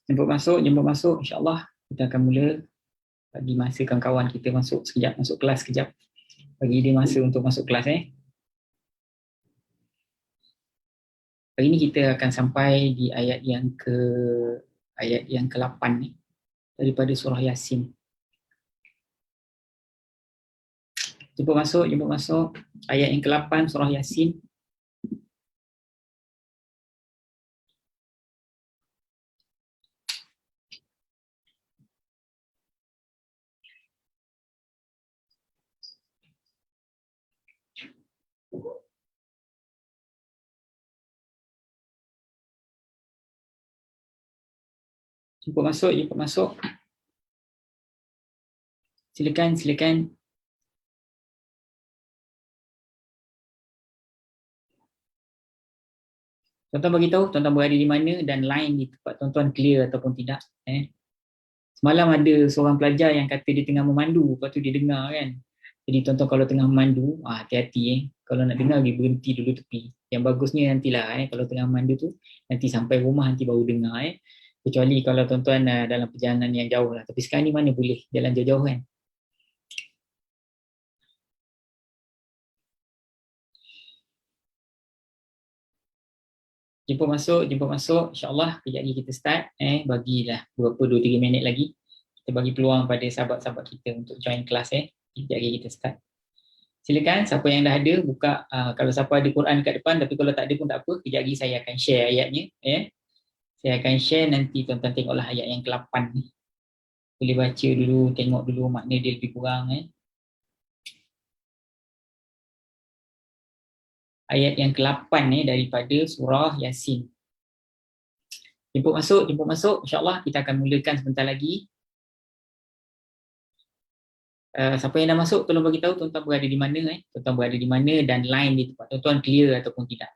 Jemput masuk. InsyaAllah kita akan mula. Bagi masa kawan-kawan kita masuk sekejap, masuk kelas sekejap. Bagi dia masa untuk masuk kelas. Hari ini kita akan sampai di ayat yang ke-8 daripada surah Yasin. Jemput masuk. Ayat yang ke-8 surah Yasin. Jemput masuk. Silakan. Tuan-tuan beritahu tuan-tuan berada di mana dan line di tempat tuan-tuan clear ataupun tidak. Semalam ada seorang pelajar yang kata dia tengah memandu, lepas tu dia dengar kan. Jadi tuan-tuan kalau tengah memandu, hati-hati kalau nak dengar dia berhenti dulu tepi. Yang bagusnya nantilah kalau tengah memandu tu nanti sampai rumah nanti baru dengar Kecuali kalau tuan-tuan dalam perjalanan yang jauh lah. Tapi sekarang ni mana boleh jalan jauh-jauh kan. Jemput masuk. InsyaAllah kejap lagi kita start. Bagilah berapa 2-3 minit lagi. Kita bagi peluang pada sahabat-sahabat kita untuk join kelas. Kejap lagi kita start. Silakan siapa yang dah ada buka. Kalau siapa ada Quran kat depan, tapi kalau tak ada pun tak apa. Kejap lagi saya akan share ayatnya. Saya akan share, nanti tuan-tuan tengoklah ayat yang ke-8 ni. Boleh baca dulu, tengok dulu makna dia lebih kurang. Ayat yang ke-8 daripada surah Yasin. Jemput masuk. InsyaAllah kita akan mulakan sebentar lagi. Siapa yang dah masuk, tolong bagi tahu tuan-tuan berada di mana. Tuan-tuan berada di mana dan line di tempat tuan-tuan clear ataupun tidak.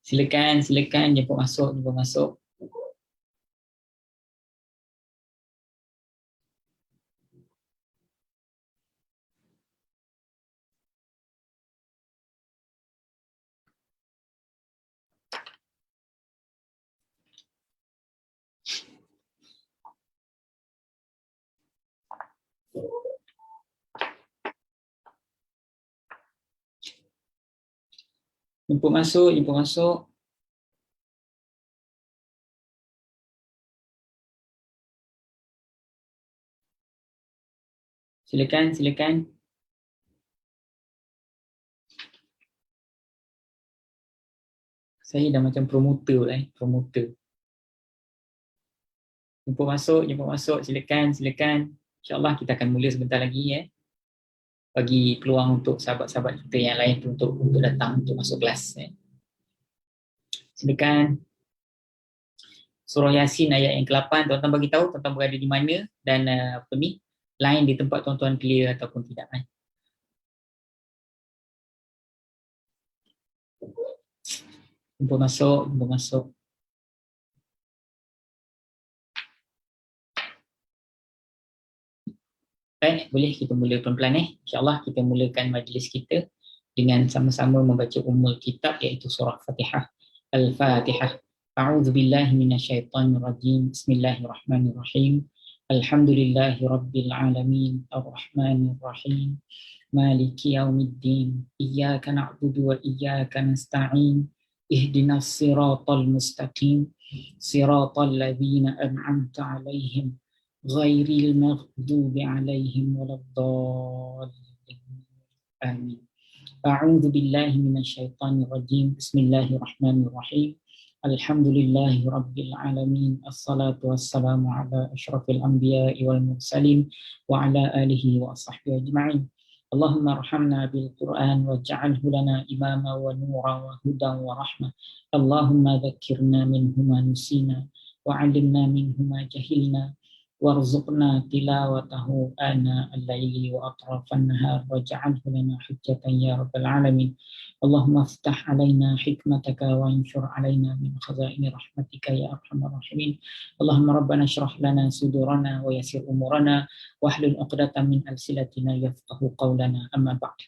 Silakan, jemput masuk. Jemput masuk. Silakan. Saya dah macam promoter lah. Jemput masuk. Silakan. InsyaAllah kita akan mula sebentar lagi. Bagi peluang untuk sahabat-sahabat kita yang lain untuk datang, untuk masuk kelas. Silakan. Surah Yasin ayat yang ke-8, tuan-tuan bagi tahu tuan-tuan berada di mana dan line di tempat tuan-tuan clear ataupun tidak. Jemput masuk. Baik, boleh kita mula pelan-pelan. InsyaAllah kita mulakan majlis kita dengan sama-sama membaca ummul kitab, iaitu surah Fatihah. Al-Fatihah. A'udzu billahi minasyaitonir rajim. Bismillahirrahmanirrahim. Alhamdulillahi rabbil alamin. Arrahmanir rahim. Maliki yaumiddin. Iyyaka na'budu wa iyyaka nasta'in. Ihdinas siratal mustaqim. Siratal ladzina an'amta 'alaihim غير المغضوب عليهم ولا الضالين آمين. أعوذ بالله من الشيطان الرجيم. بسم الله الرحمن الرحيم. الحمد لله رب العالمين. الصلاة والسلام على أشرف الأنبياء والمرسلين وعلى آله وصحبه أجمعين. اللهم ارحمنا بالقرآن واجعله لنا إماما ونورا وهدى ورحمة. اللهم ذكرنا منه ما نسينا وعلمنا منه ما جهلنا وارزقنا تلاوته آناء الليل وأطراف النهار واجعله لنا حجة يا رب العالمين. اللهم افتح علينا حكمتك وانشر علينا من خزائن رحمتك يا أرحم الراحمين. اللهم ربنا اشرح لنا صدورنا ويسر أمورنا واحلل عقدة من ألسنتنا يفقه قولنا. أما بعد.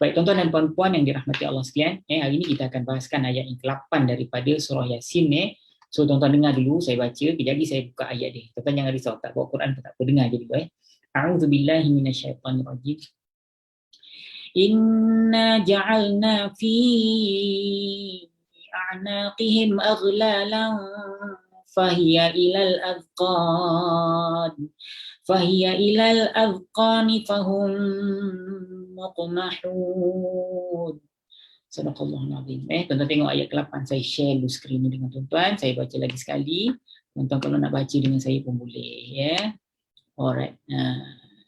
Baik tuan-tuan dan puan-puan yang dirahmati Allah sekalian, hari ini kita akan bahaskan ayat yang ke-8 daripada surah Yasin. So tuan-tuan dengar dulu, saya baca, jadi saya buka ayat dia. Tuan-tuan jangan risau, tak bawa Quran pun tak apa, dengar je dulu. A'udzubillahi minasyaitonirrajim. Inna ja'alna fi a'naqihim aghlalan fahiya ilal adqani fahum muqmahun. Sadaqallahul azim. Tuan-tuan tengok ayat ke-8, saya share dulu skrin ni dengan tuan-tuan, saya baca lagi sekali. Tuan-tuan kalau nak baca dengan saya pun boleh, ya. Alright.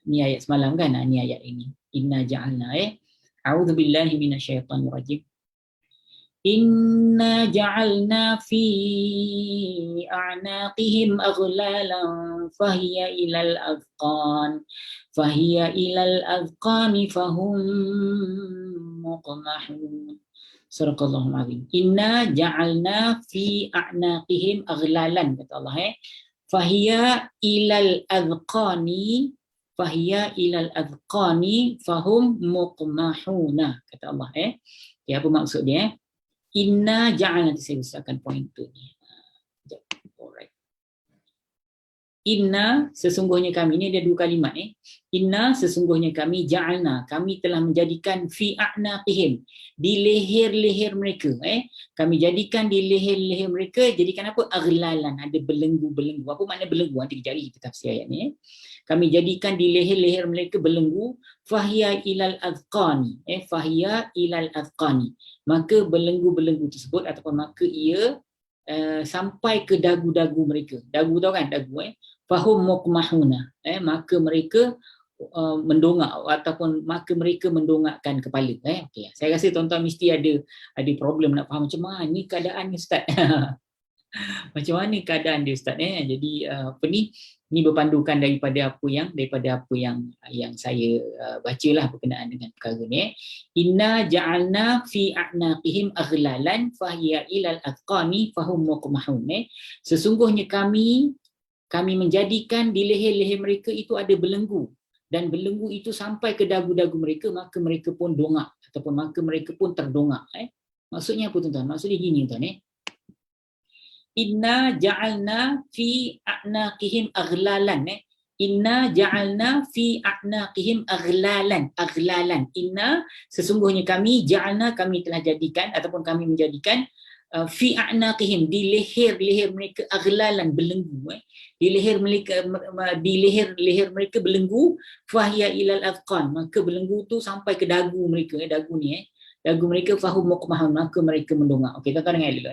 Ni ayat semalam kan? Ni ayat ini. Inna ja'alna, A'udzubillahi minasyaitonirrajim. Inna ja'alna fi a'naqihim aghlalan fahiya ilal azqani fahum muqmahun. Sadaqallahul azim. Inna ja'alna fi a'naqihim aghlalan, kata Allah. Fahiya ilal azqani fahum muqmahuna, kata Allah. Okay, apa maksud dia? Inna ja'alna, saya usahakan pointer ni. Alright. Inna, sesungguhnya kami, ini ada dua kalimat. Inna, sesungguhnya kami, ja'alna, kami telah menjadikan fi a'naqihim, di leher-leher mereka. Kami jadikan di leher-leher mereka, jadikan apa? Aghlalan, ada belenggu-belenggu. Apa makna belenggu? Nanti dicari kita tafsir ayat ni. Kami jadikan di leher-leher mereka belenggu, fahiya ilal azqani, fahiya ilal azqani, maka belenggu-belenggu tersebut ataupun maka ia sampai ke dagu-dagu mereka. Dagu tahu kan? Dagu. Fahum muqmahuna, maka mereka mendongak ataupun maka mereka mendongakkan kepala. Okay. Saya rasa tuan-tuan mesti ada problem nak faham macam mana ni keadaan ni Ustaz. Macam mana keadaan dia Ustaz? Jadi apa ni berpandukan daripada apa yang saya bacalah berkenaan dengan perkara ni. Inna ja'alna fi a'naqihim aghlalan fahiya ilal azqani fahum muqmahun. Sesungguhnya kami menjadikan di leher-leher mereka itu ada belenggu, dan belenggu itu sampai ke dagu-dagu mereka, maka mereka pun dongak ataupun maka mereka pun terdongak. Maksudnya apa tuan-tuan? Maksudnya gini tuan. Inna ja'alna fi a'naqihim aghlalan. Inna ja'alna fi a'naqihim aghlalan. Inna, sesungguhnya kami, ja'alna, kami telah jadikan ataupun kami menjadikan fi a'naqihim, di leher-leher mereka, aghlalan, belenggu. Di leher mereka belenggu, fahiya ilal azqan, maka belenggu tu sampai ke dagu mereka. Dagu ni dagu mereka, fahum muqmahun, maka mereka mendongak. Okey, tuan-tuan dengar dulu.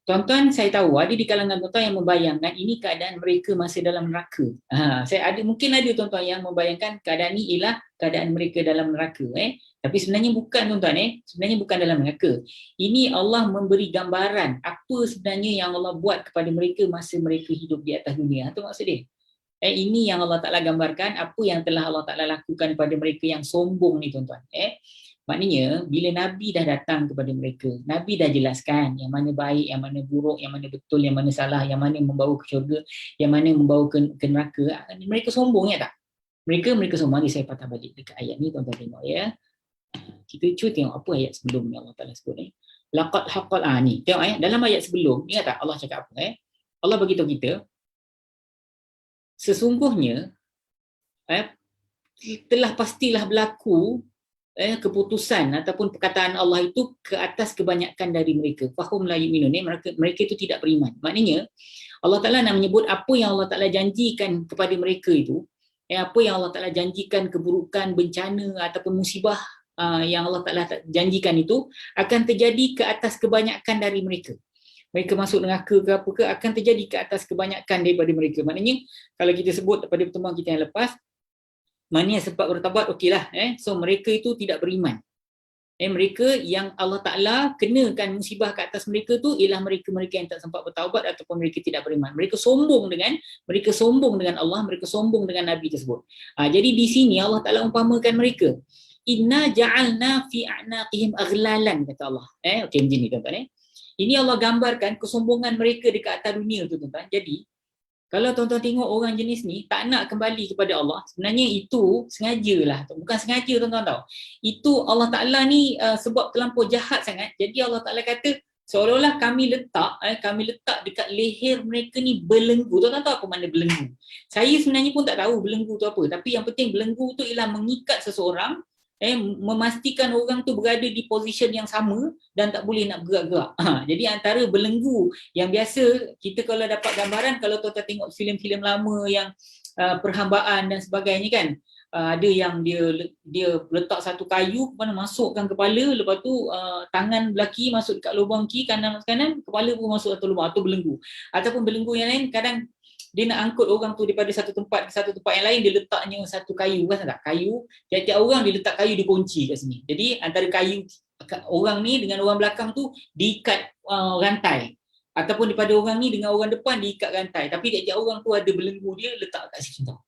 Tuan-tuan, saya tahu ada di kalangan tuan-tuan yang membayangkan ini keadaan mereka masih dalam neraka. Mungkin ada tuan-tuan yang membayangkan keadaan ini ialah keadaan mereka dalam neraka. Tapi sebenarnya bukan tuan-tuan. Sebenarnya bukan dalam neraka. Ini Allah memberi gambaran apa sebenarnya yang Allah buat kepada mereka masa mereka hidup di atas dunia. Itu maksud dia. Ini yang Allah Ta'ala gambarkan, apa yang telah Allah Ta'ala lakukan kepada mereka yang sombong ni tuan-tuan. Maknanya bila Nabi dah datang kepada mereka, Nabi dah jelaskan yang mana baik, yang mana buruk, yang mana betul, yang mana salah, yang mana membawa ke syurga, yang mana membawa ke neraka. Mereka sombong ya tak? Mereka sombong. Nanti saya patah balik dekat ayat ni tuan-tuan tengok ya. Kita cuba tengok apa ayat sebelum ni Allah Ta'ala sebut ni. Laqad haqqal, ni tengok dalam ayat sebelum, ingat tak Allah cakap apa? Allah beritahu kita, sesungguhnya telah pastilah berlaku keputusan ataupun perkataan Allah itu ke atas kebanyakan dari mereka. Fahum la yu'minun, mereka itu tidak beriman. Maknanya Allah Ta'ala nak menyebut apa yang Allah Ta'ala janjikan kepada mereka itu, apa yang Allah Ta'ala janjikan, keburukan, bencana ataupun musibah yang Allah Ta'ala janjikan itu akan terjadi ke atas kebanyakan dari mereka. Mereka masuk neraka ke apa ke, akan terjadi ke atas kebanyakan daripada mereka. Maknanya kalau kita sebut pada pertemuan kita yang lepas, maknanya sebab bertabat, okeylah. So mereka itu tidak beriman. Mereka yang Allah Ta'ala kenakan musibah ke atas mereka tu ialah mereka-mereka yang tak sempat bertaubat ataupun mereka tidak beriman. Mereka sombong dengan Allah, mereka sombong dengan Nabi tersebut. Jadi di sini Allah Ta'ala umpamakan mereka. Inna ja'alna fi a'naqihim aghlalan, kata Allah. Okey, macam ni tuan-tuan. Ini Allah gambarkan kesombongan mereka dekat atas dunia tu, tuan-tuan. Jadi kalau tuan-tuan tengok orang jenis ni tak nak kembali kepada Allah, sebenarnya itu sengajalah. Bukan sengaja, tuan-tuan tahu. Itu Allah Ta'ala ni sebab terlampau jahat sangat. Jadi Allah Ta'ala kata seolah-olah kami letak dekat leher mereka ni belenggu. Tuan-tuan tahu apa makna belenggu? Saya sebenarnya pun tak tahu belenggu tu apa. Tapi yang penting belenggu tu ialah mengikat seseorang, memastikan orang tu berada di position yang sama dan tak boleh nak bergerak-gerak. Jadi antara belenggu yang biasa kita kalau dapat gambaran, kalau tuan-tuan tengok filem-filem lama yang perhambaan dan sebagainya kan, ada yang dia letak satu kayu, kemudian masukkan kepala, lepas tu tangan belah kiri masuk dekat lubang kiri, kanan, kepala pun masuk satu lubang, atau belenggu. Ataupun belenggu yang lain, kadang dia nak angkut orang tu daripada satu tempat ke satu tempat yang lain, dia letaknya satu kayu, kan tak? Kayu, tiap-tiap orang dia letak kayu, dia kunci kat sini. Jadi antara kayu orang ni dengan orang belakang tu diikat rantai. Ataupun daripada orang ni dengan orang depan diikat rantai. Tapi tiap-tiap orang tu ada belenggu dia letak kat situ tau.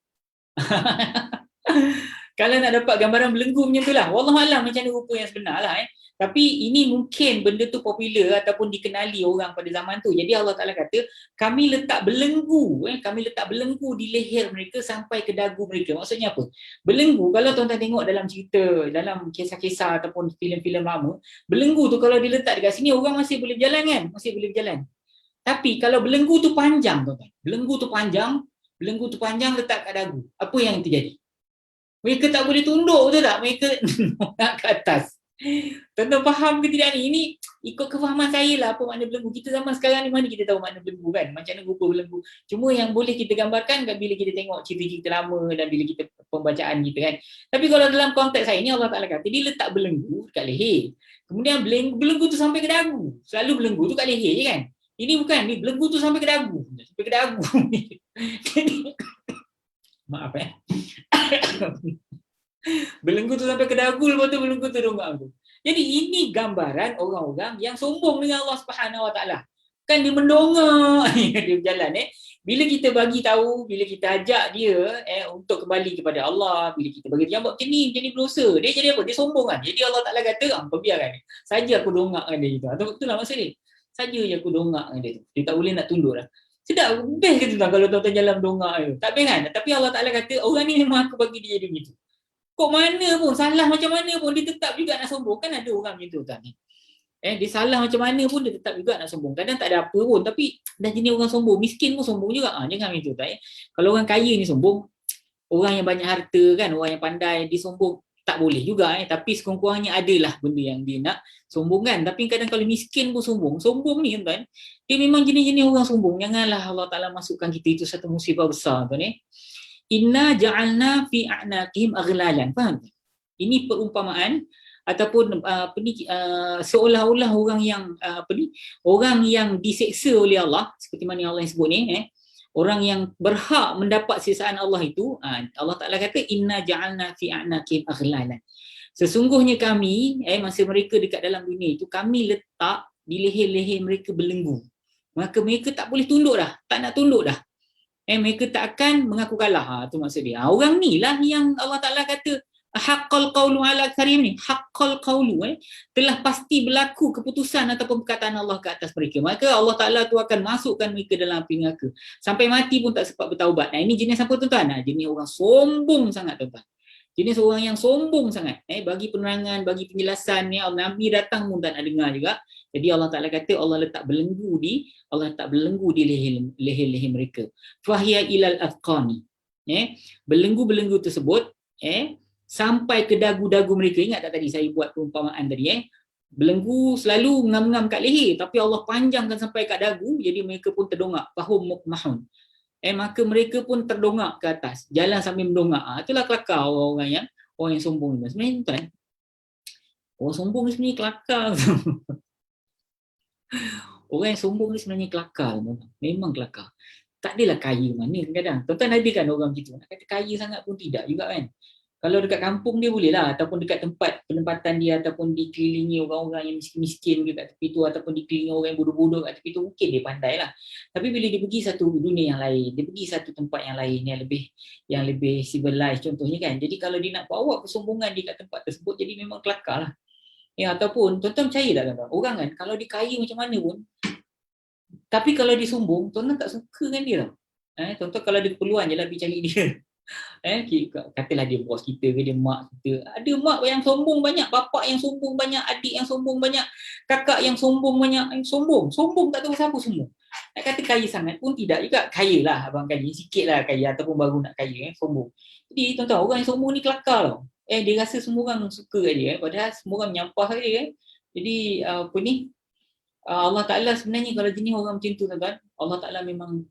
Kalau nak dapat gambaran belenggu macam tu lah. Wallahualam macam mana rupa yang sebenar lah. Tapi ini mungkin benda tu popular ataupun dikenali orang pada zaman tu. Jadi Allah Ta'ala kata, kami letak belenggu di leher mereka sampai ke dagu mereka. Maksudnya apa? Belenggu, kalau tuan-tuan tengok dalam cerita, dalam kisah-kisah ataupun filem-filem lama, belenggu tu kalau diletak dekat sini, orang masih boleh berjalan kan? Masih boleh berjalan. Tapi kalau belenggu tu panjang, tuan-tuan, belenggu tu panjang letak kat dagu, apa yang terjadi? Mereka tak boleh tunduk, betul tak? Mereka nak ke atas. Tuan-tuan faham ke tidak ni? Ini ikut kefahaman saya lah apa makna belenggu. Kita zaman sekarang ni mana kita tahu makna belenggu kan? Macam mana rupa belenggu. Cuma yang boleh kita gambarkan bila kita tengok cerita-cerita lama dan bila kita pembacaan kita kan. Tapi kalau dalam konteks saya ni Allah Ta'ala kata dia letak belenggu kat leher. Kemudian belenggu tu sampai ke dagu. Selalu belenggu tu kat leher je kan? Ini bukan, ni belenggu tu sampai ke dagu. Sampai ke dagu. Maaf belenggu tu sampai ke dagu, lepas tu belenggu tu dongak tu. Jadi ini gambaran orang-orang yang sombong dengan Allah Subhanahu Wa Taala. Kan dia mendongak dia berjalan Bila kita bagi tahu, bila kita ajak dia untuk kembali kepada Allah, bila kita bagi dia buat macam ni berdosa, dia jadi apa? Dia sombong kan. Jadi Allah Taala kata, biarkan dia. Saja aku dongakkan dia gitu. Betul lah maksud dia. Saja je aku dongakkan dia tu. Dia tak boleh nak tunduk dah. Sedap, best ke tu tak kalau tuan-tuan jalan dongak tu. Tak best kan? Tapi Allah Taala kata, orang ni memang aku bagi dia jadi begitu. Kok mana pun, salah macam mana pun, dia tetap juga nak sombong. Kan ada orang macam tu kan. Dia salah macam mana pun, dia tetap juga nak sombong. Kadang tak ada apa pun, tapi dah jenis orang sombong. Miskin pun sombong juga. Jangan macam tu tak. Kalau orang kaya ni sombong, orang yang banyak harta kan, orang yang pandai, dia sombong. Tak boleh juga. Tapi sekurang-kurangnya adalah benda yang dia nak sombongkan. Tapi kadang kalau miskin pun sombong. Sombong ni kan, dia memang jenis-jenis orang sombong. Janganlah Allah Ta'ala masukkan kita itu satu musibah besar tu ni. Inna ja'alna fi a'naqihim aghlalan. Faham? Ini perumpamaan ataupun seolah-olah orang yang orang yang diseksa oleh Allah, seperti mana Allah yang sebut ni, orang yang berhak mendapat siksaan Allah itu, Allah Ta'ala kata inna ja'alna fi a'naqihim aghlalan. Sesungguhnya kami, masa mereka dekat dalam dunia itu, kami letak di leher-leher mereka belenggu. Maka mereka tak boleh tunduk dah, tak nak tunduk dah. Mereka tak akan mengaku kalah. Tu maksud dia. Orang ni lah yang Allah Ta'ala kata haqqal qawlu ala karim ni. Haqqal qawlu telah pasti berlaku keputusan ataupun perkataan Allah ke atas mereka. Maka Allah Ta'ala tu akan masukkan mereka dalam api neraka. Sampai mati pun tak sempat bertaubat. Ini jenis apa tuan-tuan? Jenis orang sombong sangat tuan-tuan. Jenis orang yang sombong sangat. Bagi penerangan, bagi penjelasan, Nabi datang pun tak nak dengar juga. Jadi Allah Ta'ala kata Allah letak belenggu di leher-leher mereka. Fahiya ilal afqani. Belenggu-belenggu tersebut sampai ke dagu-dagu mereka. Ingat tak tadi saya buat perumpamaan tadi belenggu selalu ngam-ngam kat leher, tapi Allah panjangkan sampai kat dagu, jadi mereka pun terdongak. Fahum mukmahun. Maka mereka pun terdongak ke atas, jalan sambil mendongak. Itulah kelakar orang yang sombong. Sebenarnya tuan, orang sombong ni sebenarnya kelakar. Orang yang sombong ni sebenarnya kelakar. Memang kelakar. Tak adalah kaya mana kadang-kadang. Tuan-tuan ada kan orang gitu. Nak kata kaya sangat pun tidak juga kan. Kalau dekat kampung dia boleh lah, ataupun dekat tempat penempatan dia, ataupun dikelilingi orang-orang yang miskin-miskin ke kat tepi tu, ataupun dikelilingi orang yang bodoh-bodoh kat tepi tu, mungkin dia pandai lah. Tapi bila dia pergi satu dunia yang lain, dia pergi satu tempat yang lain yang lebih civilized contohnya kan. Jadi kalau dia nak bawa kesombongan dia kat tempat tersebut, jadi memang kelakar lah. Ya, ataupun tuan-tuan percaya tak tuan-tuan? Orang kan kalau dia kaya macam mana pun, tapi kalau dia sombong, tuan-tuan tak suka kan dia tau. Tuan-tuan kalau ada keperluan je lah pergi cari dia. Katalah dia bos kita ke, dia mak kita, ada mak yang sombong banyak, bapak yang sombong banyak, adik yang sombong banyak, kakak yang sombong banyak, sombong tak tahu siapa semua. Nak kata kaya sangat pun tidak juga, kaya lah, abang kaya sikit lah kaya, ataupun baru nak kaya sombong. Jadi tuan-tuan, orang yang sombong ni kelakar tau. Dia rasa semua orang suka kat dia, padahal semua orang menyampah kat dia. Jadi apa ni, Allah Ta'ala sebenarnya kalau jenis orang macam tu tuan-tuan, Allah Ta'ala memang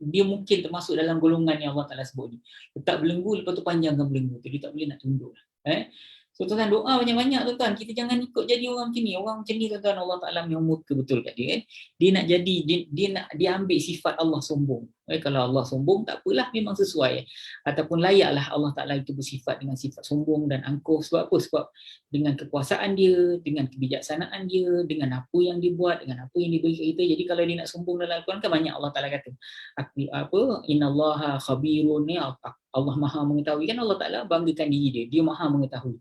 dia mungkin termasuk dalam golongan yang Allah Ta'ala sebut ni. Letak belenggu, lepas tu panjangkan belenggu tu. Dia tak boleh nak tunduk. So tuan-tuan, doa banyak-banyak tuan-tuan. Kita jangan ikut jadi orang macam ni. Orang macam ni tuan-tuan, Allah Ta'ala memang murka betul kat dia. Dia nak jadi, dia ambil sifat Allah sombong. Kalau Allah sombong, tak apalah, memang sesuai. Ataupun layaklah Allah Ta'ala itu bersifat dengan sifat sombong dan angkuh. Sebab apa? Sebab dengan kekuasaan dia, dengan kebijaksanaan dia, dengan apa yang dia buat, dengan apa yang dia beri kat kita. Jadi kalau dia nak sombong dalam Al-Quran kan banyak Allah Ta'ala kata. Innallaha khabirun, Allah Maha mengetahui. Kan Allah Ta'ala banggakan diri dia. Dia Maha mengetahui.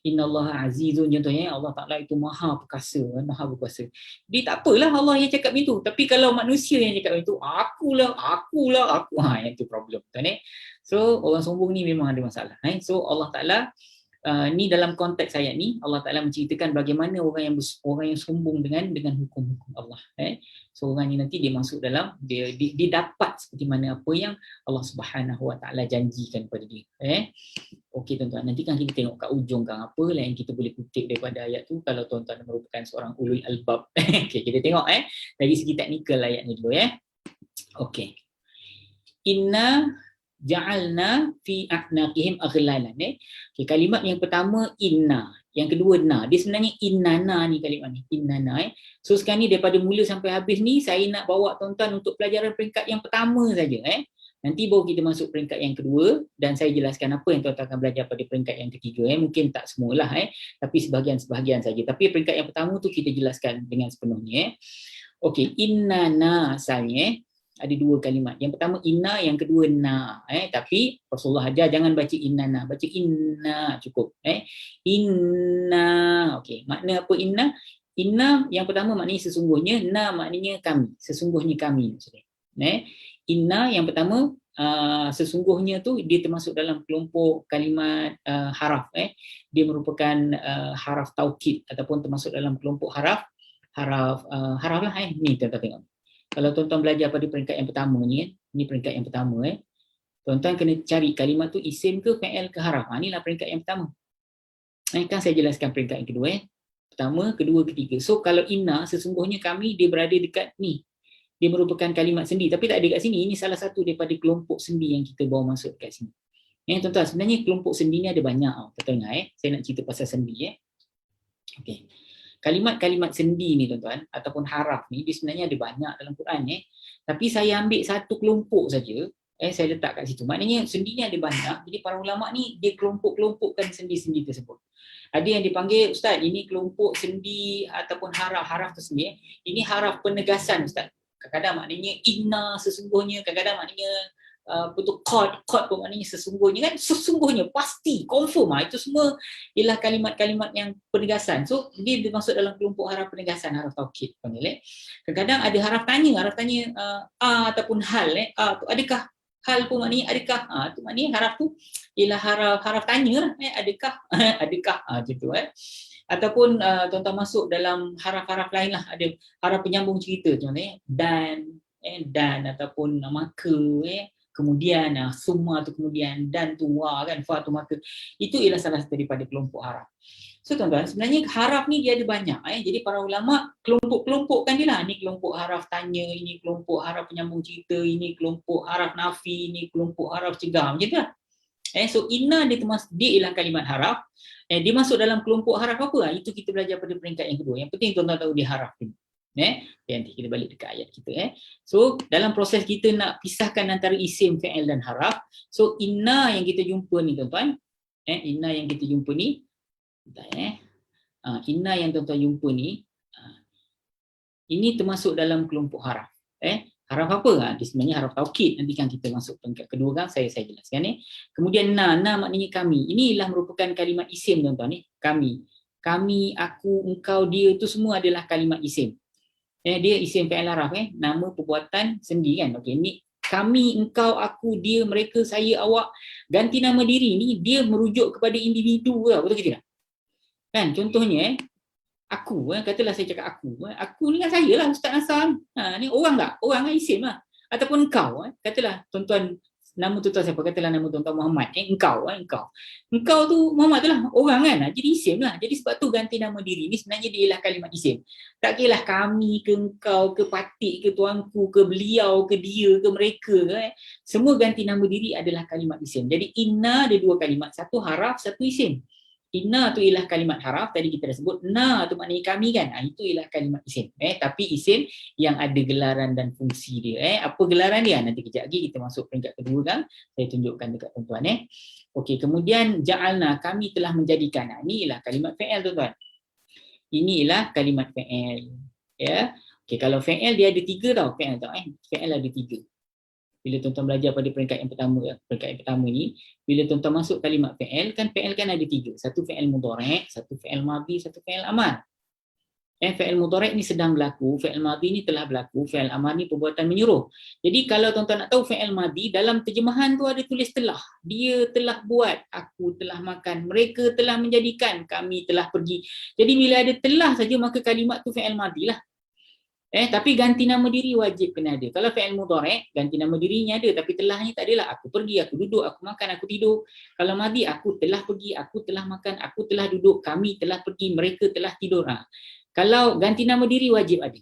Innallaha azizun, contohnya Allah Ta'ala itu maha perkasa, maha berkuasa. Dia tak apalah Allah yang cakap itu. Tapi kalau manusia yang cakap itu, aku. Yang itu problem. So orang sombong ni memang ada masalah. So Allah Ta'ala, ni dalam konteks ayat ni, Allah Ta'ala menceritakan bagaimana orang yang sombong dengan hukum-hukum Allah. So orang ni nanti dia masuk dalam, dia dapat seperti mana apa yang Allah Subhanahu Wa Ta'ala janjikan kepada dia. Okey tuan-tuan, nanti kan kita tengok kat ujung kan apa lah yang kita boleh kutip daripada ayat tu kalau tuan-tuan merupakan seorang ulul albab. Okey, kita tengok dari segi teknikal ayat ni dulu Okey. Inna ja'alna fi a'naqihim aghlalan. Okey, kalimat yang pertama inna, yang kedua na. Dia sebenarnya innana ni kalimat ni, innana So sekarang ni daripada mula sampai habis ni saya nak bawa tuan-tuan untuk pelajaran peringkat yang pertama saja Nanti baru kita masuk peringkat yang kedua dan saya jelaskan apa yang tuan-tuan akan belajar pada peringkat yang ketiga Mungkin tak semualah tapi sebahagian-sebahagian saja. Tapi peringkat yang pertama tu kita jelaskan dengan sepenuhnya Okey, innana asalnya ada dua kalimat. Yang pertama inna, yang kedua na. Tapi Rasulullah ajar jangan baca innana, baca inna cukup. Inna. Okey, makna apa inna? Inna yang pertama maknanya sesungguhnya, na maknanya kami, sesungguhnya kami maksudnya. Inna yang pertama sesungguhnya tu dia termasuk dalam kelompok kalimat haraf dia merupakan haraf taukid ataupun termasuk dalam kelompok haraf lah ni tuan-tuan tengok. Kalau tuan-tuan belajar pada peringkat yang pertama ni peringkat yang pertama tuan-tuan kena cari kalimat tu isim ke fi'il ke haraf. Inilah peringkat yang pertama. Kan saya jelaskan peringkat yang kedua pertama, kedua, ketiga. So kalau inna sesungguhnya kami dia berada dekat ni. Dia merupakan kalimat sendi tapi tak ada kat sini. Ini salah satu daripada kelompok sendi yang kita bawa masuk kat sini. Tuan-tuan, sebenarnya kelompok sendi ni ada banyak tuan-tuan ingat saya nak cerita pasal sendi Okey. Kalimat-kalimat sendi ni tuan-tuan ataupun haraf ni dia sebenarnya ada banyak dalam Quran Tapi saya ambil satu kelompok saja saya letak kat situ. Maknanya sendi ni ada banyak. Jadi para ulama ni dia kelompok-kelompokkan sendi-sendi tersebut. Ada yang dipanggil ustaz ini kelompok sendi ataupun haraf tu sendiri. Ini haraf penegasan ustaz. Kadang-kadang maknanya inna sesungguhnya, kadang-kadang maknanya qad pun maknanya sesungguhnya kan, sesungguhnya pasti confirm itu semua ialah kalimat-kalimat yang penegasan. So dia masuk dalam kelompok haraf penegasan, haraf taukid panggil Kadang-kadang ada haraf tanya ataupun hal tu adakah, hal pun maknanya adakah, tu maknanya haraf tu ialah haraf tanya adakah gitu Ataupun tuan-tuan masuk dalam haraf-haraf lain lah, ada haraf penyambung cerita contohnya dan ataupun maka kemudian summa tu kemudian dan tu kan fa tu maka itu ialah salah satu daripada kelompok haraf. So tuan-tuan sebenarnya haraf ni dia ada banyak jadi para ulama kelompok-kelompokkan dia lah, ni kelompok haraf tanya, ini kelompok haraf penyambung cerita, ini kelompok haraf nafi, ini kelompok haraf cegah macam tu lah. So inna dia ialah kalimat haraf dia masuk dalam kelompok haraf apa? Itu kita belajar pada peringkat yang kedua. Yang penting tuan-tuan tahu dia haraf ni. Nanti kita balik dekat ayat kita. So dalam proses kita nak pisahkan antara isim, fi'il dan haraf, so inna yang kita jumpa ni tuan-tuan, inna yang kita jumpa ni, inna yang tuan-tuan jumpa ni, ini termasuk dalam kelompok haraf. Haraf apa? Dia sebenarnya haraf taukid. Nanti kan kita masuk peringkat kedua kan, saya jelaskan. Kemudian na maknanya kami. Inilah merupakan kalimat isim tuan-tuan. Kami, aku, engkau, dia, itu semua adalah kalimat isim. Dia isim fi'il haraf, nama perbuatan sendi kan. Okey, ni kami, engkau, aku, dia, mereka, saya, awak. Ganti nama diri ni dia merujuk kepada individu lah, betul ke tidak? Kan contohnya aku, katalah saya cakap aku ni kan saya lah, Ustaz Nassan. Ni orang tak? Orang kan isim lah. Ataupun engkau, katalah tuan-tuan, nama tuan-tuan siapa? Katalah nama tuan-tuan Muhammad. Engkau tu Muhammad tu lah, orang kan. Jadi isim lah. Jadi sebab tu ganti nama diri ni sebenarnya dia ialah kalimat isim. Tak kira lah kami ke engkau ke patik ke tuanku ke beliau ke dia ke mereka ke. Semua ganti nama diri adalah kalimat isim. Jadi inna ada dua kalimat. Satu haraf, satu isim. Inna tu ialah kalimat haraf, tadi kita dah sebut. Na tu maknanya kami kan. Itu ialah kalimat isim. Tapi isim yang ada gelaran dan fungsi dia. Apa gelaran dia? Nanti kejap lagi kita masuk peringkat kedua kan. Saya tunjukkan dekat tuan-tuan. Okey, kemudian ja'alna, kami telah menjadikan. Ini ialah kalimat fi'il tuan-tuan. Ini ialah kalimat fi'il. Ya. Okey, kalau fi'il dia ada tiga tau. Fi'il ada tiga. Bila tuan-tuan belajar pada peringkat yang pertama ni, bila tuan-tuan masuk kalimat fi'il kan ada tiga. Satu fi'il mudhari', satu fi'il madhi, satu fi'il amar. Fi'il mudhari' ni sedang berlaku, fi'il madhi ni telah berlaku, fi'il amar ni perbuatan menyuruh. Jadi kalau tuan-tuan nak tahu fi'il madhi, dalam terjemahan tu ada tulis telah. Dia telah buat, aku telah makan, mereka telah menjadikan, kami telah pergi. Jadi bila ada telah saja maka kalimat tu fi'il madhi lah. Tapi ganti nama diri wajib kena ada. Kalau fi'il mudhari' ganti nama dirinya ada, tapi telahnya tak adalah. Aku pergi, aku duduk, aku makan, aku tidur. Kalau madhi, aku telah pergi, aku telah makan, aku telah duduk, kami telah pergi, mereka telah tidur. Kalau ganti nama diri wajib ada.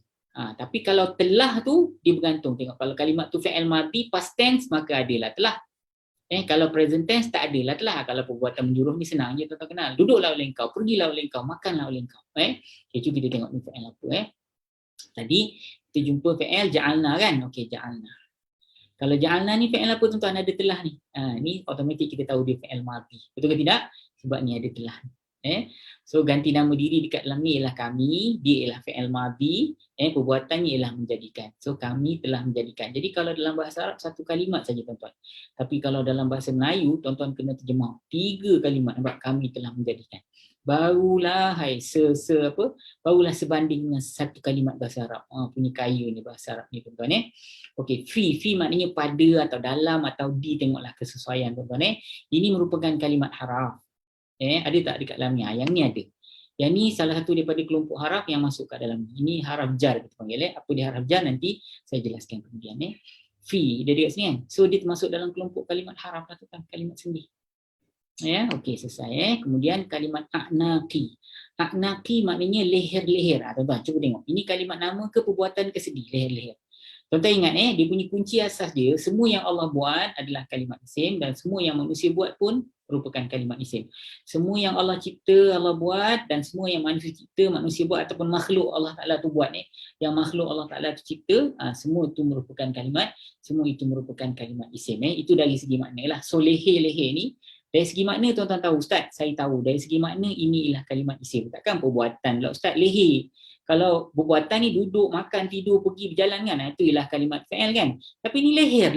Tapi kalau telah tu dia bergantung. Tengok kalau kalimat tu fi'il madhi past tense maka adalah telah. Kalau present tense tak adalah telah. Kalau perbuatan menjuruh ni senang je tuan-tuan kenal. Duduklah oleh engkau, pergilah oleh engkau, makanlah oleh engkau. Cuba kita tengok ni fi'il apa. Tadi kita jumpa fi'il ja'alna kan? Okey, ja'alna. Kalau ja'alna ni fi'il apa tuan-tuan? Ada telah ni. Ni automatik kita tahu dia fi'il madhi. Betul ke tidak? Sebab ni ada telah. So ganti nama diri dekat dalam ni ialah kami, dia ialah fi'il madhi, perbuatannya ialah menjadikan. So kami telah menjadikan. Jadi kalau dalam bahasa Arab satu kalimat saja tuan-tuan. Tapi kalau dalam bahasa Melayu tuan-tuan kena terjemah tiga kalimat sebab kami telah menjadikan. Barulah barulah sebanding dengan satu kalimat bahasa Arab. Punya kaya ni bahasa Arab ni tuan-tuan. Okey, fi maknanya pada atau dalam atau di, tengoklah kesesuaian tuan-tuan. Ini merupakan kalimat haraf. Ada tak dekat dalam ni? Yang ni ada. Yang ni salah satu daripada kelompok haraf yang masuk kat dalam ni. Ini haraf jar kita panggil. Apa dia haraf jar nanti saya jelaskan kemudian. Fi dia dekat sini kan. So dia termasuk dalam kelompok kalimat haraf lah tuan, kalimat sendi. Okey, selesai. Kemudian kalimat a'naqi. A'naqi maknanya leher-leher. Tuan-tuan cuba tengok. Ini kalimat nama ke perbuatan ke sendi? Leher-leher. Tuan-tuan ingat dia punya kunci asas dia, semua yang Allah buat adalah kalimat isim dan semua yang manusia buat pun merupakan kalimat isim. Semua yang Allah cipta, Allah buat, dan semua yang manusia cipta, manusia buat ataupun makhluk Allah Ta'ala tu buat yang makhluk Allah Ta'ala tu cipta, semua itu merupakan kalimat, semua itu merupakan kalimat isim. Itu dari segi makna lah. So leher-leher ni dari segi makna tuan-tuan tahu, Ustaz, saya tahu. Dari segi makna ini ialah kalimat isim. Takkan perbuatan lah Ustaz, leher. Kalau perbuatan ni duduk, makan, tidur, pergi, berjalan kan, itu ialah kalimat fi'il kan. Tapi ni leher.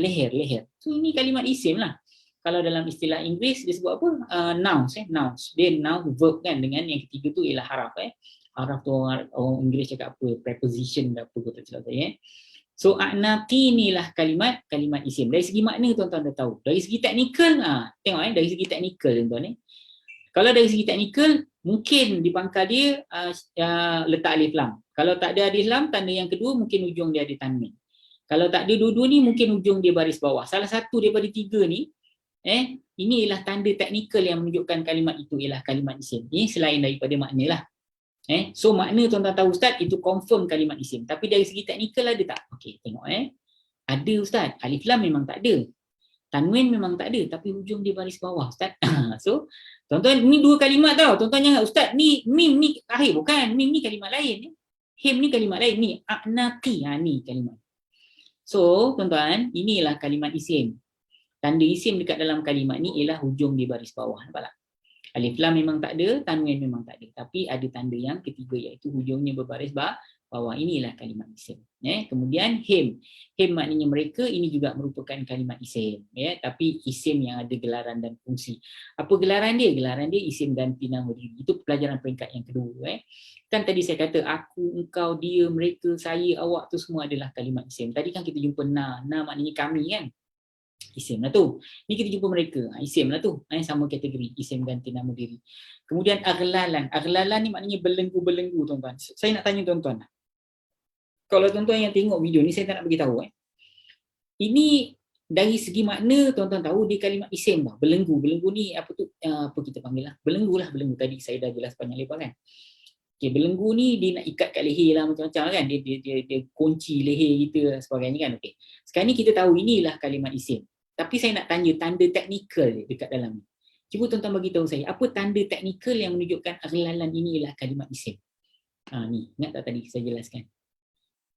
So ini kalimat isim lah. Kalau dalam istilah Inggeris dia sebut apa? Nouns. Dia noun, verb kan, dengan yang ketiga tu ialah haraf. Haraf tu orang Inggeris cakap apa? Preposition apa kata silap saya. So a'naqi inilah kalimat isim. Dari segi makna tuan-tuan dah tahu. Dari segi teknikal, tengok dari segi teknikal tuan-tuan. Kalau dari segi teknikal, mungkin di pangkal dia letak alif lam. Kalau tak ada alif lam, tanda yang kedua mungkin ujung dia ada tanwin. Kalau tak ada dua-dua ni, mungkin ujung dia baris bawah. Salah satu daripada tiga ni, ini ialah tanda teknikal yang menunjukkan kalimat itu ialah kalimat isim. Ini selain daripada makna lah. So makna tuan-tuan tahu Ustaz, itu confirm kalimat isim. Tapi dari segi teknikal ada tak? Okey, tengok Ada Ustaz, alif lam memang tak ada. Tanwin memang tak ada, tapi hujung dia baris bawah Ustaz. So, tuan-tuan ni dua kalimat tau. Tuan-tuan jangan Ustaz ni mim ni akhir bukan, mim ni kalimat lain. Him ni kalimat lain ni, a'naqi, ni kalimat. So tuan-tuan, inilah kalimat isim. Tanda isim dekat dalam kalimat ni ialah hujung di baris bawah. Nampak tak? Alif lam memang tak ada, tanwin memang tak ada. Tapi ada tanda yang ketiga iaitu hujungnya berbaris bawah. Inilah kalimat isim. Kemudian him. Him maknanya mereka, ini juga merupakan kalimat isim. Tapi isim yang ada gelaran dan fungsi. Apa gelaran dia? Gelaran dia isim ganti nama diri. Itu pelajaran peringkat yang kedua. Kan tadi saya kata aku, engkau, dia, mereka, saya, awak tu semua adalah kalimat isim. Tadi kan kita jumpa na. Na maknanya kami kan? Isim lah tu. Ni kita jumpa mereka. Isim lah tu. Sama kategori. Isim ganti nama diri. Kemudian aghlalan. Aghlalan ni maknanya belenggu-belenggu tuan-tuan. Saya nak tanya tuan-tuan. Kalau tuan-tuan yang tengok video ni, saya tak nak beritahu. Ini dari segi makna tuan-tuan tahu dia kalimat isim tau. Belenggu. Belenggu ni apa tu? Apa kita panggil lah? Belenggu lah. Belenggu tadi saya dah jelas panjang lebar kan. Okay, belenggu ni dia nak ikat kat leher lah macam-macam kan. Dia kunci leher kita dan sebagainya kan. Okay. Sekarang ni kita tahu inilah kalimat isim. Tapi saya nak tanya tanda teknikal dekat dalam ni. Cuba tuan-tuan bagi tahu saya, apa tanda teknikal yang menunjukkan aghlalan ini ialah kalimat isim? Ni, ingat tak tadi saya jelaskan?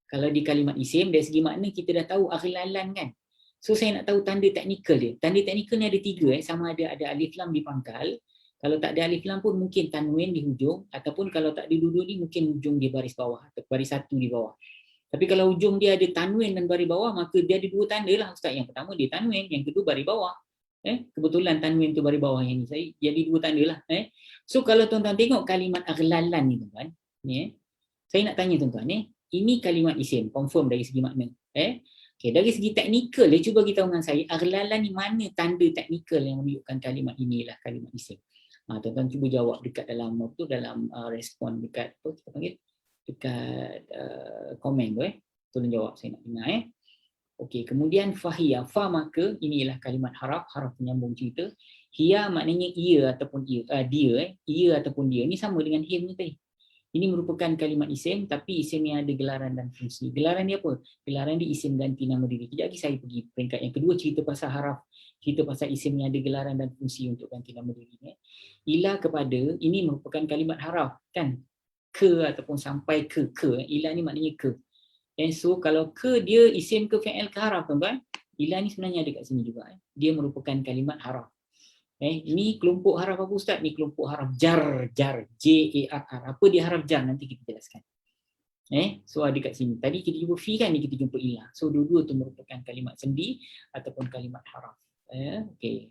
Kalau di kalimat isim, dari segi makna kita dah tahu aghlalan kan? So saya nak tahu tanda teknikal dia. Tanda teknikal ni ada 3, sama ada alif lam di pangkal. Kalau tak ada alif lam pun mungkin tanwin di hujung, ataupun kalau tak ada dua-dua ni mungkin hujung di baris bawah, atau baris 1 di bawah. Tapi kalau hujung dia ada tanwin dan baris bawah, maka dia ada 2 tanda lah Ustaz. Yang pertama dia tanwin, yang kedua baris bawah. Kebetulan tanwin tu baris bawah yang ni, saya jadi 2 tanda lah. So kalau tuan-tuan tengok kalimat aghlalan ni tuan-tuan, saya nak tanya tuan-tuan, ini kalimat isim, confirm dari segi makna. Okay, dari segi teknikal, dia cuba beritahu dengan saya, aghlalan ni mana tanda teknikal yang menunjukkan kalimat inilah kalimat isim. Tuan-tuan cuba jawab dekat dalam dalam respon dekat apa kita panggil, dekat komen tu. Tolong jawab, saya nak dengar. Okey, kemudian fahiyah, fa maka inilah kalimat haraf penyambung cerita. Hiya maknanya ia ataupun dia, ia ataupun dia. Ini sama dengan him ni tadi. Ini merupakan kalimat isim, tapi isim yang ada gelaran dan fungsi. Gelaran dia apa? Gelaran dia isim ganti nama diri. Kejap lagi saya pergi peringkat yang kedua, cerita pasal haraf, cerita pasal isim yang ada gelaran dan fungsi untuk ganti nama diri. Ila kepada, ini merupakan kalimat haraf kan? Ke ataupun sampai ke. Ila ni maknanya ke. So kalau ke dia isim ke fi'il ke haraf tuan-tuan. Ila ni sebenarnya ada kat sini juga. Dia merupakan kalimat haraf. Ini kelompok haraf apa Ustaz? Ni kelompok haraf jar, J-A-R-R. Apa dia haraf jar? Nanti kita jelaskan. So ada kat sini. Tadi kita jumpa fi kan, ni kita jumpa ila. So dua-dua tu merupakan kalimat sendi ataupun kalimat haraf. Okey.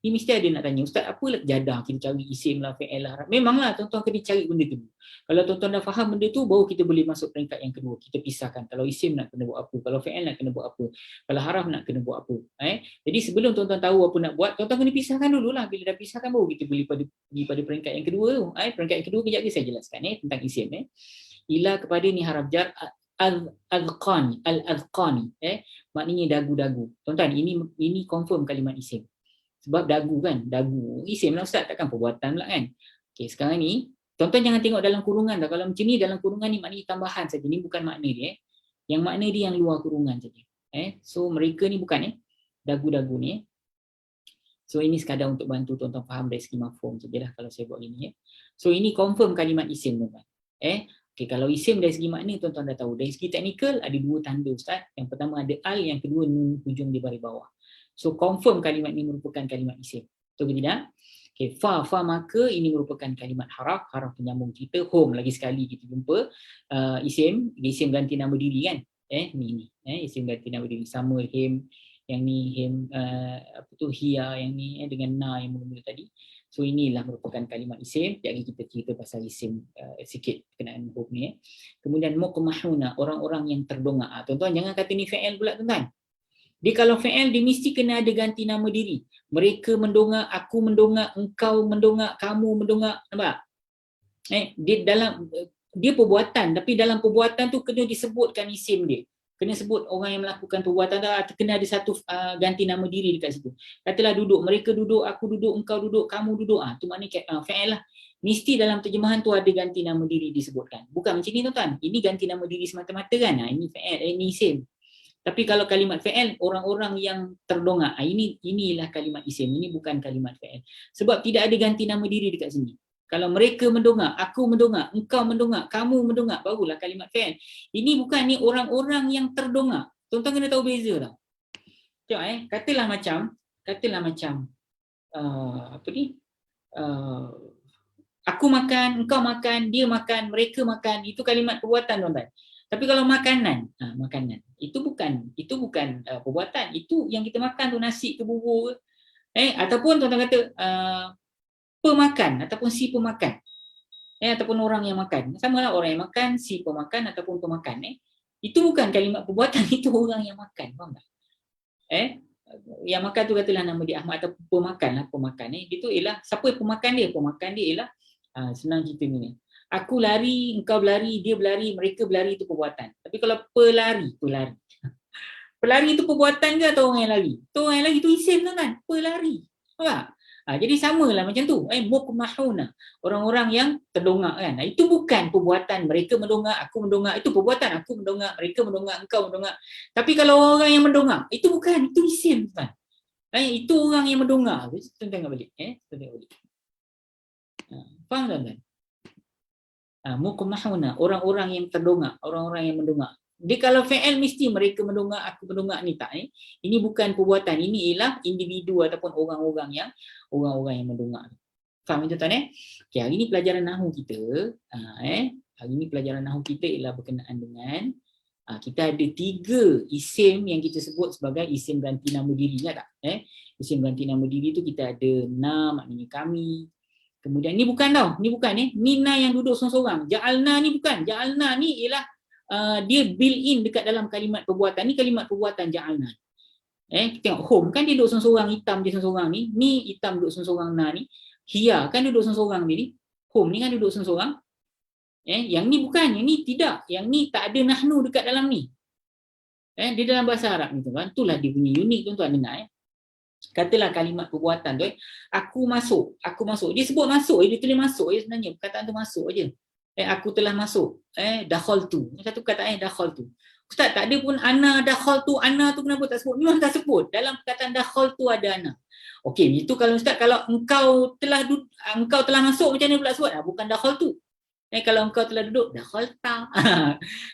Ini mesti ada nak tanya, Ustaz apa jadah kita cari isim lah, fi'il lah. Memanglah tuan-tuan kena cari benda tu. Kalau tuan-tuan dah faham benda tu, baru kita boleh masuk peringkat yang kedua. Kita pisahkan. Kalau isim nak kena buat apa, kalau fi'il nak kena buat apa, kalau haraf nak kena buat apa. Jadi sebelum tuan-tuan tahu apa nak buat, tuan-tuan kena pisahkan dululah. Bila dah pisahkan baru kita boleh pergi pada peringkat yang kedua tu. Peringkat yang kedua kejap lagi saya jelaskan tentang isim. Ila kepada ni haraf jar, al-adqani, maknanya dagu-dagu. Tuan-tuan, ini confirm kalimat isim. Sebab dagu kan, dagu isim lah Ustaz, takkan perbuatan pula kan. Okey, sekarang ni tuan-tuan jangan tengok dalam kurungan dah. Kalau macam ni dalam kurungan ni maknanya tambahan saja. Ni bukan makna dia. Yang makna dia yang luar kurungan saja. So mereka ni bukan dagu-dagu ni. So ini sekadar untuk bantu tuan-tuan faham dari segi mafhum sajalah kalau saya buat gini. So ini confirm kalimat isim tuan-tuan. Okey, kalau isim dari segi makna tuan-tuan dah tahu. Dari segi teknikal ada 2 tanda Ustaz. Yang pertama ada al, yang kedua nun hujung di baris bawah. So confirm kalimat ini merupakan kalimat isim. Betul ke tidak? Okay, fa maka ini merupakan kalimat haraf penyambung cerita. Home lagi sekali kita jumpa isim ganti nama diri kan? Ni isim ganti nama diri, sama him, yang ni him, apa tu hiya, yang ni dengan na yang mula-mula tadi. So inilah merupakan kalimat isim. Jadi kita cerita pasal isim sikit berkenaan home ni. Kemudian muqmahuna, orang-orang yang terdongak. Tuan-tuan jangan kata ni fi'il pula tuan-tuan. Dia kalau fi'il dia mesti kena ada ganti nama diri. Mereka mendongak, aku mendongak, engkau mendongak, kamu mendongak. Nampak? Dia perbuatan, tapi dalam perbuatan tu kena disebutkan isim dia. Kena sebut orang yang melakukan perbuatan tu, kena ada satu ganti nama diri dekat situ. Katalah duduk, mereka duduk, aku duduk, engkau duduk, kamu duduk. Tu maknanya fi'il lah. Mesti dalam terjemahan tu ada ganti nama diri disebutkan. Bukan macam ni tuan-tuan. Ini ganti nama diri semata-mata kan. Ini fi'il, ini isim. Tapi kalau kalimat fi'il, orang-orang yang terdongak, inilah kalimat isim, ini bukan kalimat fi'il. Sebab tidak ada ganti nama diri dekat sini. Kalau mereka mendongak, aku mendongak, engkau mendongak, kamu mendongak, barulah kalimat fi'il. Ini bukan ni orang-orang yang terdongak. Tuan-tuan kena tahu beza tau. Tengok katalah macam apa ni? Aku makan, engkau makan, dia makan, mereka makan, itu kalimat perbuatan tuan-tuan. Tapi kalau makanan, itu bukan perbuatan, itu yang kita makan tu, nasi ke bubur ataupun tuan-tuan kata pemakan ataupun si pemakan, ataupun orang yang makan, samalah orang yang makan, si pemakan ataupun pemakan, itu bukan kalimat perbuatan, itu orang yang makan, faham tak? Yang makan tu katalah nama dia Ahmad, atau pemakan itu ialah siapa pemakan dia ialah senang cerita ni, aku lari, engkau berlari, dia berlari, mereka berlari, itu perbuatan. Tapi kalau pelari itu perbuatan ke atau orang yang lari? Itu orang yang lari, itu isim kan, pelari. Faham? Jadi samalah macam tu, mukmahuna, orang-orang yang terdongak kan. Itu bukan perbuatan, mereka mendongak, aku mendongak, itu perbuatan, aku mendongak, mereka mendongak, engkau mendongak. Tapi kalau orang yang mendongak, itu bukan, itu isim kan. Itu orang yang mendongak. Kita tengok balik, faham tak? Mukmahuna, orang-orang yang terdongak, orang-orang yang mendongak. Dia kalau fi'il mesti mereka mendongak, aku mendongak ni tak. Ini bukan perbuatan, ini ialah individu ataupun orang-orang yang mendongak. Faham tuan-tuan? Okay, hari ni pelajaran nahwu kita, hari ni pelajaran nahwu kita ialah berkenaan dengan kita ada 3 isim yang kita sebut sebagai isim ganti nama diri, ingat tak? Isim ganti nama diri tu kita ada na, maknanya kami. Kemudian ni bukan tau, ni na yang duduk seorang-seorang. Ja'alna ni bukan, ja'alna ni ialah dia built in dekat dalam kalimat perbuatan. Ni kalimat perbuatan ja'alna. Kita tengok home kan dia duduk seorang-seorang, hitam dia seorang-seorang ni hitam duduk seorang-seorang na ni. Hiya kan duduk seorang-seorang ni. Home ni kan duduk seorang-seorang. Yang ni bukan, yang ni tidak. Yang ni tak ada nahnu dekat dalam ni. Dia dalam bahasa Arab ni tuan-tuan. Itulah dia punya unik tuan-tuan dengar. Katalah kalimat perbuatan tu, aku masuk. Dia sebut masuk, dia tulis masuk sebenarnya. Perkataan tu masuk aje. Aku telah masuk. Dakhaltu. Satu perkataan dakhaltu. Ustaz, tak ada pun ana dakhaltu. Ana tu kenapa tak sebut? Memang tak sebut. Dalam perkataan dakhaltu ada ana. Okey, itu kalau Ustaz, kalau engkau telah masuk, macam mana pula sebut? Bukan dakhaltu. Kalau engkau telah duduk, dakhalta.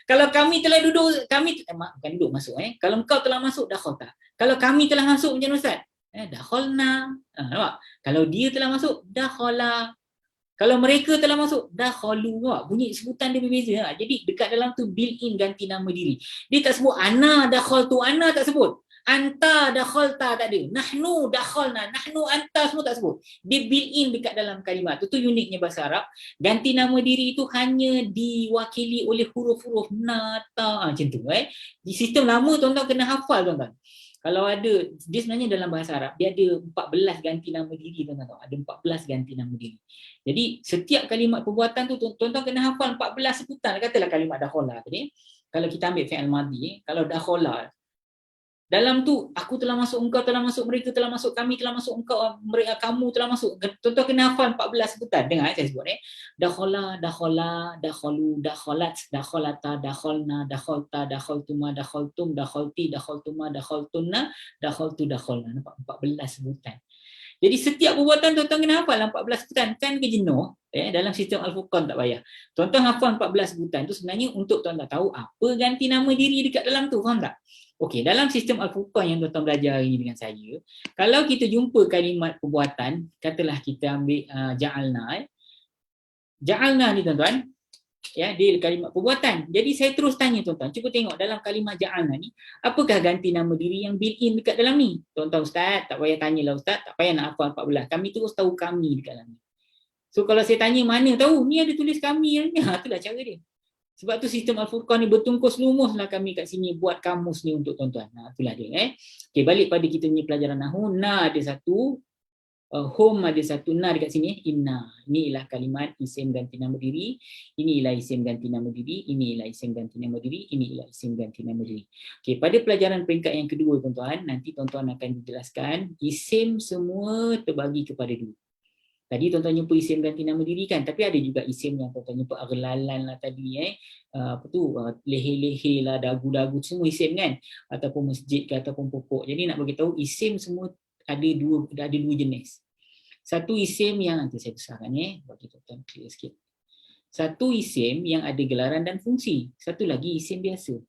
Kalau kami telah duduk, bukan duduk masuk. Kalau engkau telah masuk, dakhalta. Kalau kami telah masuk, macam mana Ustaz? Dakhalna. Nampak? Kalau dia telah masuk, dakhala. Kalau mereka telah masuk, dakhalu. Bunyi sebutan dia berbeza. Jadi dekat dalam tu built in ganti nama diri. Dia tak sebut ana dakhaltu, ana tak sebut. Anta dakhalta tak ada. Nahnu dakhalna, nahnu anta semua tak sebut. Dia built in dekat dalam kalimat. Itu uniknya bahasa Arab. Ganti nama diri itu hanya diwakili oleh huruf-huruf na, ta, macam tu. Di sistem lama tuan-tuan kena hafal tuan-tuan. Kalau ada, dia sebenarnya dalam bahasa Arab, dia ada 14 ganti nama diri tuan-tuan. Ada 14 ganti nama diri. Jadi setiap kalimat perbuatan tu tuan-tuan kena hafal 14 sebutan. Katalah kalimat dakhala tadi. Kalau kita ambil fi'il madhi, kalau dakhala, dalam tu aku telah masuk, engkau telah masuk, mereka telah masuk, kami telah masuk, engkau, mereka, kamu telah masuk. Tuan-tuan kena hafal 14 sebutan. Dengar saya sebut dakhala, dakhala, dakhalu, dakhalat, dakhalata, dakhalna, dakhalta, dakhaltuma, dakhaltum, dakhalti, dakhaltuma, dakhaltunna, dakhaltu, dakhalna. Nampak 14 sebutan. Jadi setiap perbuatan tuan-tuan kena hafal 14 sebutan. Kan ke jenuh? Dalam sistem Al-Furqan tak payah. Tuan-tuan hafal 14 sebutan tu sebenarnya untuk tuan-tuan tahu apa ganti nama diri dekat dalam tu. Faham tak? Okey, dalam sistem Al-Furqan yang tuan-tuan belajar hari ini dengan saya, kalau kita jumpa kalimat perbuatan, katalah kita ambil ja'alna. Ja'alna ni tuan-tuan, dia kalimat perbuatan. Jadi saya terus tanya tuan-tuan, cuba tengok dalam kalimah ja'alna ni, apakah ganti nama diri yang built in dekat dalam ni? Tuan-tuan Ustaz, tak payah tanyalah Ustaz, tak payah nak hafal 14. Kami terus tahu kami dekat dalam ni. So kalau saya tanya mana tahu, ni ada tulis kami ni. Itulah cara dia. Sebab tu sistem Al-Furqan ni bertungkus lumus lah kami kat sini buat kamus ni untuk tuan-tuan. Itulah dia. Okey, balik pada kita punya pelajaran nahwu. Na ada satu, home ada satu, na dekat sini, inna. Ini ialah kalimat isim ganti nama diri. Ini ialah isim ganti nama diri. Ini ialah isim ganti nama diri. Ini ialah isim ganti nama diri. Okey, pada pelajaran peringkat yang kedua tuan-tuan, nanti tuan-tuan akan dijelaskan isim semua terbagi kepada dua. Tadi tuan-tuan jumpa isim ganti nama diri kan, tapi ada juga isim yang tuan-tuan jumpa aghlalan lah tadi, leher-leher lah, dagu-dagu, semua isim kan, ataupun masjid ke ataupun pokok. Jadi nak bagi tahu isim semua ada dua jenis. Satu isim yang nanti saya besarkan bagi tuan-tuan clear sikit. Satu isim yang ada gelaran dan fungsi. Satu lagi isim biasa.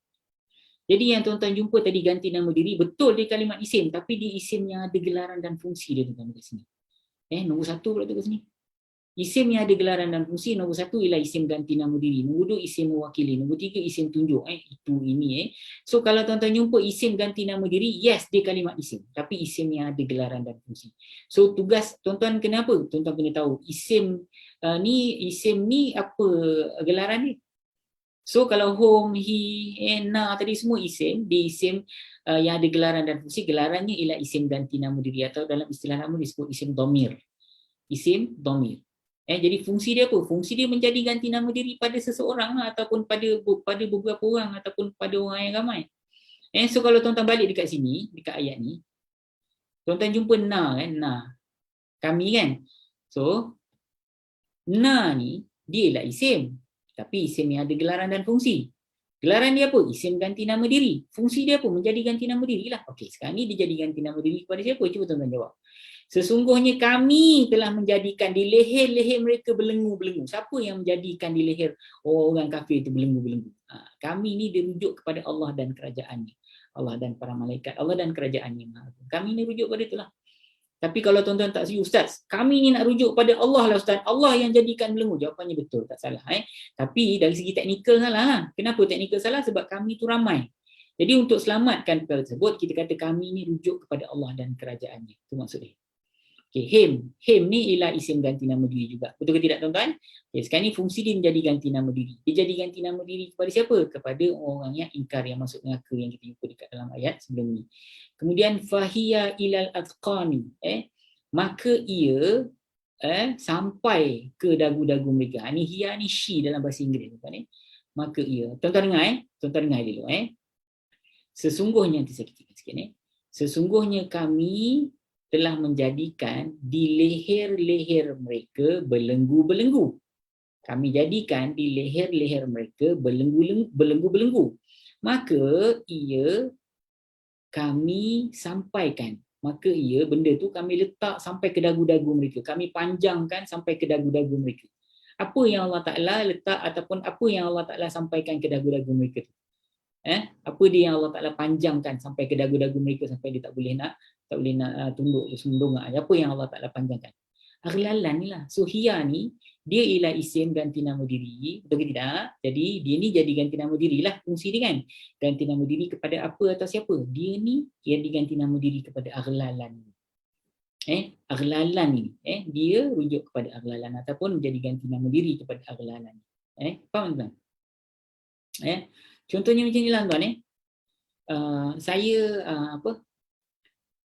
Jadi yang tuan-tuan jumpa tadi ganti nama diri, betul dia kalimat isim, tapi dia isim yang ada gelaran dan fungsi dia tuan-tuan dekat sini. Nombor satu pula dekat sini. Isim yang ada gelaran dan fungsi, nombor satu ialah isim ganti nama diri. Nombor dua, isim mewakili. Nombor tiga, isim tunjuk. Itu, ini. So, kalau tuan-tuan jumpa isim ganti nama diri, yes, dia kalimat isim. Tapi isim yang ada gelaran dan fungsi. So, tugas tuan-tuan kena apa? Tuan-tuan kena tahu isim ni apa gelaran ni. So kalau home, he, na tadi semua isim, di isim yang ada gelaran dan fungsi, gelarannya ialah isim ganti nama diri atau dalam istilah nama disebut isim dhamir. Isim dhamir. Jadi fungsi dia apa? Fungsi dia menjadi ganti nama diri pada seseorang ataupun pada beberapa orang ataupun pada orang yang ramai. So kalau tuan-tuan balik dekat sini, dekat ayat ni, tuan-tuan jumpa na kan, na. Kami kan. So na ni dia ialah isim. Tapi isim yang ada gelaran dan fungsi. Gelaran dia apa? Isim ganti nama diri. Fungsi dia apa? Menjadi ganti nama diri lah. Okey, sekarang ni dia jadi ganti nama diri kepada siapa? Cuba tuan-tuan jawab. Sesungguhnya kami telah menjadikan di leher-leher mereka belenggu-belenggu. Siapa yang menjadikan di leher orang kafir itu belenggu-belenggu? Kami ni dirujuk kepada Allah dan kerajaannya. Allah dan para malaikat. Allah dan kerajaannya. Kami ni rujuk pada itulah. Tapi kalau tuan-tuan tak setuju, Ustaz, kami ni nak rujuk pada Allah lah Ustaz. Allah yang jadikan belenggu. Jawapannya betul, tak salah. Tapi dari segi teknikal salah. Kenapa teknikal salah? Sebab kami tu ramai. Jadi untuk selamatkan perkara tersebut, kita kata kami ni rujuk kepada Allah dan kerajaannya. Itu maksudnya. Okay, him. Him ni ialah isim ganti nama diri juga. Betul ke tidak tuan-tuan? Okay, sekarang ni fungsi dia menjadi ganti nama diri. Dia jadi ganti nama diri kepada siapa? Kepada orang yang ingkar, yang masuk neraka yang kita jumpa dekat dalam ayat sebelum ni. Kemudian fahiya ilal adqani. Maka ia sampai ke dagu-dagu mereka. Ni hiya ni she dalam bahasa Inggeris. Maka ia. Tuan-tuan dengar Tuan-tuan dengar dulu. Sesungguhnya, nanti saya katakan sikit sesungguhnya kami telah menjadikan di leher-leher mereka belenggu-belenggu. Kami jadikan di leher-leher mereka belenggu-belenggu. Maka ia kami sampaikan. Maka ia, benda tu kami letak sampai ke dagu-dagu mereka. Kami panjangkan sampai ke dagu-dagu mereka. Apa yang Allah Ta'ala letak ataupun apa yang Allah Ta'ala sampaikan ke dagu-dagu mereka tu? Apa dia yang Allah Ta'ala panjangkan sampai ke dagu-dagu mereka sampai dia tak boleh nak tunduk sembunga. Apa yang Allah Ta'ala panjangkan? Aghlalan ni lah. So hiya ni dia ialah isim ganti nama diri, betul ke tidak? Jadi dia ni jadi ganti nama diri lah fungsi dia kan. Ganti nama diri kepada apa atau siapa? Dia ni yang diganti nama diri kepada aghlalan. Aghlalan ni dia rujuk kepada aghlalan ataupun menjadi ganti nama diri kepada aghlalan. Faham tuan? Contohnya macam ni lah tuan.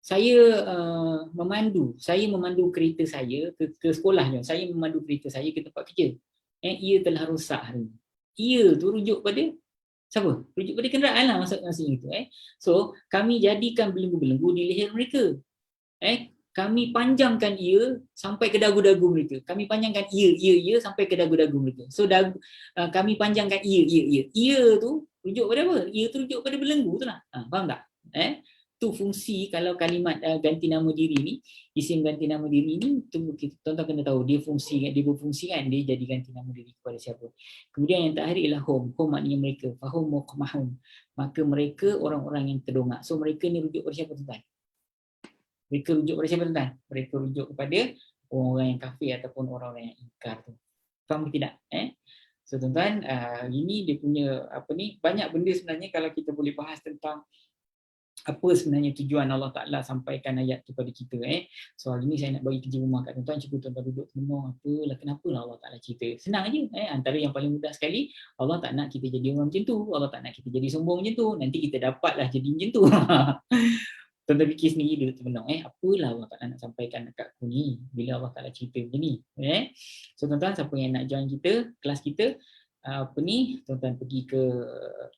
Saya memandu kereta saya ke sekolah. Saya memandu kereta saya ke tempat kerja. Ia telah rosak hari ini. Ia tu rujuk pada siapa? Rujuk pada kenderaan lah maksudnya itu. So kami jadikan belenggu-belenggu di leher mereka. Kami panjangkan ia sampai ke dagu-dagu mereka. Kami panjangkan ia sampai ke dagu-dagu mereka. So kami panjangkan ia. Ia tu rujuk pada apa? Ia tu rujuk pada belenggu tu lah. Faham tak? Tu fungsi kalau kalimat ganti nama diri ni, isim ganti nama diri ni, tuan-tuan kena tahu dia berfungsi kan, dia jadi ganti nama diri kepada siapa. Kemudian yang terakhir ialah hum. Hum maknanya mereka. Fahum muqmahum. Maka mereka orang-orang yang terdongak. So mereka ni rujuk pada siapa tuan-tuan? Mereka rujuk pada siapa tuan-tuan? Mereka rujuk kepada orang-orang yang kafir ataupun orang-orang yang ingkar tu. Faham ke tidak? So tuan-tuan, ini dia punya banyak benda sebenarnya kalau kita boleh bahas tentang apa sebenarnya tujuan Allah Ta'ala sampaikan ayat tu pada kita. So hari ni saya nak bagi kerja rumah kat tuan-tuan, cuba tuan-tuan duduk tenung kenapa lah Allah Ta'ala cerita. Senang aja. Antara yang paling mudah sekali, Allah tak nak kita jadi orang macam tu, Allah tak nak kita jadi sombong macam tu, nanti kita dapatlah jadi macam tu. Tuan-tuan fikir sendiri duduk tenung. Apalah Allah Ta'ala nak sampaikan dekat aku ni bila Allah Ta'ala cerita macam ni. So tuan-tuan, siapa yang nak join kita, kelas kita, tuan-tuan pergi ke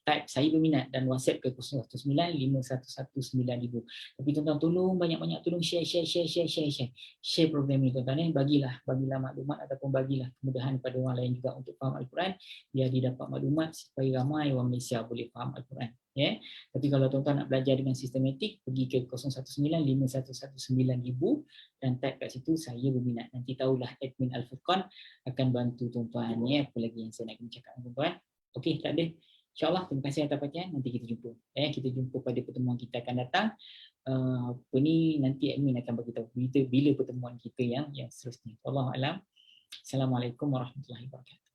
type saya berminat dan WhatsApp ke 0195119000. Tapi tuan-tuan tolong banyak-banyak tolong share program ni tuan-tuan. Bagilah maklumat ataupun bagilah kemudahan kepada orang lain juga untuk faham Al-Quran, biar dia dapat maklumat supaya ramai orang Malaysia boleh faham Al-Quran. Ya. Tapi kalau tuan-tuan nak belajar dengan sistematik, pergi ke 019-5119-1000 dan type kat situ saya berminat. Nanti tahulah admin Al-Furqan akan bantu tuan-tuan. Ya. Apa lagi yang saya nak cakap dengan tuan-tuan? Okey, tak ada. InsyaAllah, terima kasih atas perhatian. Nanti kita jumpa. Kita jumpa pada pertemuan kita akan datang. Apa ni, nanti admin akan beritahu bila pertemuan kita yang seterusnya. Wallahu alam. Assalamualaikum warahmatullahi wabarakatuh.